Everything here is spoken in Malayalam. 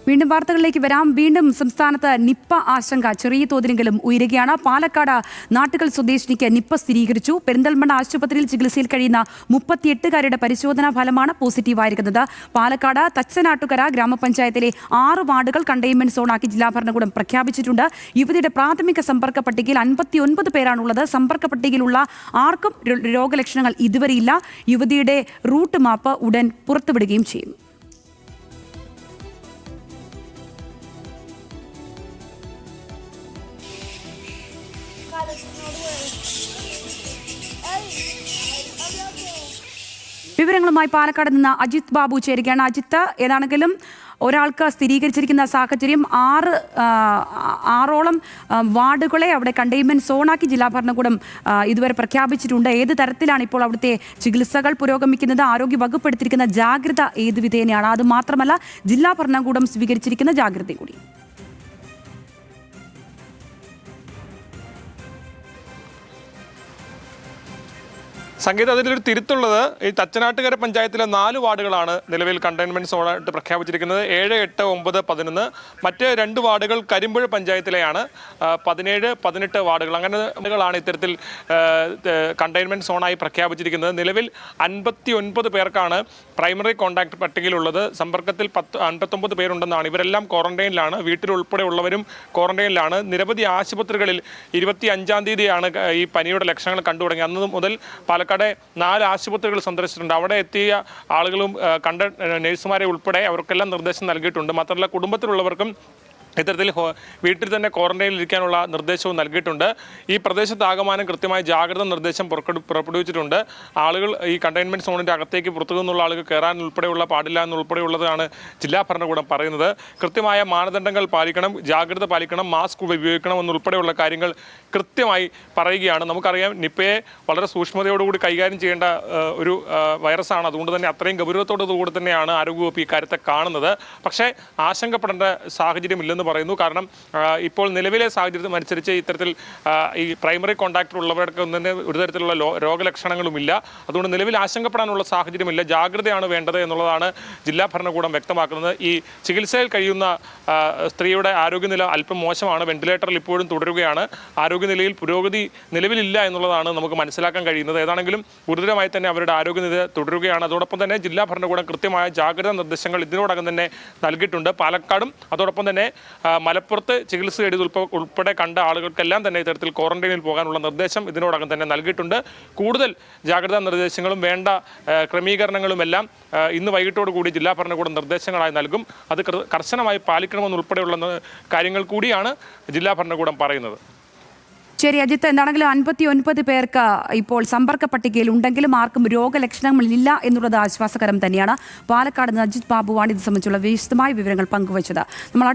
വീണ്ടും വാർത്തകളിലേക്ക് വരാം. വീണ്ടും സംസ്ഥാനത്ത് നിപ്പ ആശങ്ക ചെറിയ തോതിലെങ്കിലും ഉയരുകയാണ്. പാലക്കാട് നാട്ടുകൽ സ്വദേശിനിക്ക് നിപ്പ സ്ഥിരീകരിച്ചു. പെരിന്തൽമണ്ണ ആശുപത്രിയിൽ ചികിത്സയിൽ കഴിയുന്ന 38കാരുടെ പരിശോധനാ ഫലമാണ് പോസിറ്റീവായിരിക്കുന്നത്. പാലക്കാട് തച്ചനാട്ടുകര ഗ്രാമപഞ്ചായത്തിലെ 6 വാർഡുകൾ കണ്ടെയ്ൻമെന്റ് സോണാക്കി ജില്ലാ ഭരണകൂടം പ്രഖ്യാപിച്ചിട്ടുണ്ട്. യുവതിയുടെ പ്രാഥമിക സമ്പർക്ക പട്ടികയിൽ 59 പേരാണുള്ളത്. സമ്പർക്ക പട്ടികയിലുള്ള ആർക്കും രോഗലക്ഷണങ്ങൾ ഇതുവരെയില്ല. യുവതിയുടെ റൂട്ട് മാപ്പ് ഉടൻ പുറത്തുവിടുകയും ചെയ്യും. വിവരങ്ങളുമായി പാലക്കാട് നിന്ന് അജിത് ബാബു ചേരുകയാണ്. അജിത്ത്, ഏതാണെങ്കിലും ഒരാൾക്ക് സ്ഥിരീകരിച്ചിരിക്കുന്ന സാഹചര്യം ആറോളം വാർഡുകളെ അവിടെ കണ്ടെയ്ൻമെന്റ് സോണാക്കി ജില്ലാ ഭരണകൂടം ഇതുവരെ പ്രഖ്യാപിച്ചിട്ടുണ്ട്. ഏത് തരത്തിലാണ് ഇപ്പോൾ അവിടുത്തെ ചികിത്സകൾ പുരോഗമിക്കുന്നത്? ആരോഗ്യ വകുപ്പ് എടുത്തിരിക്കുന്ന ജാഗ്രത ഏത് വിധേനയാണ്? അത് മാത്രമല്ല, ജില്ലാ ഭരണകൂടം സ്വീകരിച്ചിരിക്കുന്ന ജാഗ്രത കൂടി. സംഗീത, അതിലൊരു തിരുത്തുള്ളത്, ഈ തച്ചനാട്ടുകര പഞ്ചായത്തിലെ 4 വാർഡുകളാണ് നിലവിൽ കണ്ടെയ്ൻമെന്റ് സോണായിട്ട് പ്രഖ്യാപിച്ചിരിക്കുന്നത്. 7, 8, 9, 11. മറ്റ് 2 വാർഡുകൾ കരിമ്പുഴ പഞ്ചായത്തിലെയാണ്. 17, 18 വാർഡുകൾ, അങ്ങനെ വാർഡുകളാണ് ഇത്തരത്തിൽ കണ്ടെയ്ൻമെന്റ് സോണായി പ്രഖ്യാപിച്ചിരിക്കുന്നത്. നിലവിൽ 59 പേർക്കാണ് പ്രൈമറി കോൺടാക്ട് പട്ടികയിലുള്ളത്. സമ്പർക്കത്തിൽ 59 പേരുണ്ടെന്നാണ്. ഇവരെല്ലാം ക്വാറന്റൈനിലാണ്. വീട്ടിലുൾപ്പെടെയുള്ളവരും ക്വാറന്റൈനിലാണ്. നിരവധി ആശുപത്രികളിൽ 25-ാം തീയതിയാണ് ഈ പനിയുടെ ലക്ഷണങ്ങൾ കണ്ടു തുടങ്ങി. അന്ന് മുതൽ പാലക്കാട് 4 ആശുപത്രികൾ സന്ദർശിച്ചിട്ടുണ്ട്. അവിടെ എത്തിയ ആളുകളും കണ്ട നഴ്സുമാരെ ഉൾപ്പെടെ അവർക്കെല്ലാം നിർദ്ദേശം നൽകിയിട്ടുണ്ട്. മാത്രമല്ല, കുടുംബത്തിലുള്ളവർക്കും ഇത്തരത്തിൽ വീട്ടിൽ തന്നെ ക്വാറന്റൈനിൽ ഇരിക്കാനുള്ള നിർദ്ദേശവും നൽകിയിട്ടുണ്ട്. ഈ പ്രദേശത്താകമാനം കൃത്യമായ ജാഗ്രത നിർദ്ദേശം പുറപ്പെടുവിച്ചിട്ടുണ്ട്. ആളുകൾ ഈ കണ്ടെയ്ൻമെന്റ് സോണിൻ്റെ അകത്തേക്ക് പുറത്തു നിന്നുള്ള ആളുകൾ കയറാൻ ഉൾപ്പെടെയുള്ള പാടില്ല എന്നുൾപ്പെടെയുള്ളതാണ് ജില്ലാ ഭരണകൂടം പറയുന്നത്. കൃത്യമായ മാനദണ്ഡങ്ങൾ പാലിക്കണം, ജാഗ്രത പാലിക്കണം, മാസ്ക് ഉപയോഗിക്കണം എന്നുൾപ്പെടെയുള്ള കാര്യങ്ങൾ കൃത്യമായി പറയുകയാണ്. നമുക്കറിയാം, നിപ്പയെ വളരെ സൂക്ഷ്മതയോടുകൂടി കൈകാര്യം ചെയ്യേണ്ട ഒരു വൈറസാണ്. അതുകൊണ്ട് തന്നെ അത്രയും ഗൗരവത്തോടുകൂടി തന്നെയാണ് ആരോഗ്യവകുപ്പ് ഈ കാര്യത്തെ കാണുന്നത്. പക്ഷേ ആശങ്കപ്പെടേണ്ട സാഹചര്യമില്ലെന്ന് പറയുന്നു. കാരണം ഇപ്പോൾ നിലവിലെ സാഹചര്യം അനുസരിച്ച് ഇത്തരത്തിൽ ഈ പ്രൈമറി കോൺടാക്റ്റ് ഉള്ളവർക്ക് ഒന്നും ഒരു തരത്തിലുള്ള രോഗലക്ഷണങ്ങളുമില്ല. അതുകൊണ്ട് നിലവിൽ ആശങ്കപ്പെടാനുള്ള സാഹചര്യമില്ല. ജാഗ്രതയാണ് വേണ്ടത് എന്നുള്ളതാണ് ജില്ലാ ഭരണകൂടം വ്യക്തമാക്കുന്നത്. ഈ ചികിത്സയിൽ കഴിയുന്ന സ്ത്രീയുടെ ആരോഗ്യനില അല്പം മോശമാണ്. വെന്റിലേറ്ററിൽ ഇപ്പോഴും തുടരുകയാണ്. ആരോഗ്യനിലയിൽ പുരോഗതി നിലവിലില്ല എന്നുള്ളതാണ് നമുക്ക് മനസ്സിലാക്കാൻ കഴിയുന്നത്. ഏതാണെങ്കിലും ഗുരുതരമായി തന്നെ അവരുടെ ആരോഗ്യനില തുടരുകയാണ്. അതോടൊപ്പം തന്നെ ജില്ലാ ഭരണകൂടം കൃത്യമായ ജാഗ്രതാ നിർദ്ദേശങ്ങൾ ഇതിനോടകം തന്നെ നൽകിയിട്ടുണ്ട്. പാലക്കാടും അതോടൊപ്പം തന്നെ മലപ്പുറത്ത് ചികിത്സ തേടിയത് ഉൾപ്പെടെ കണ്ട ആളുകൾക്കെല്ലാം തന്നെ ഇത്തരത്തിൽ ക്വാറന്റൈനിൽ പോകാനുള്ള നിർദ്ദേശം ഇതിനോടകം തന്നെ നൽകിയിട്ടുണ്ട്. കൂടുതൽ ജാഗ്രതാ നിർദ്ദേശങ്ങളും വേണ്ട ക്രമീകരണങ്ങളും എല്ലാം ഇന്ന് വൈകിട്ടോടുകൂടി ജില്ലാ ഭരണകൂടം നിർദ്ദേശങ്ങളായി നൽകും. അത് കർശനമായി പാലിക്കണമെന്നുൾപ്പെടെയുള്ള കാര്യങ്ങൾ കൂടിയാണ് ജില്ലാ ഭരണകൂടം പറയുന്നത്. ശരി അജിത്ത്, എന്താണെങ്കിലും 59 പേർക്ക് ഇപ്പോൾ സമ്പർക്ക പട്ടികയിൽ ഉണ്ടെങ്കിലും ആർക്കും രോഗലക്ഷണങ്ങളില്ല എന്നുള്ളത് ആശ്വാസകരം തന്നെയാണ്. പാലക്കാട് നിന്ന് അജിത് ബാബുവാണ് ഇത് സംബന്ധിച്ചുള്ള വിശദമായ വിവരങ്ങൾ പങ്കുവച്ചത്. നമ്മൾ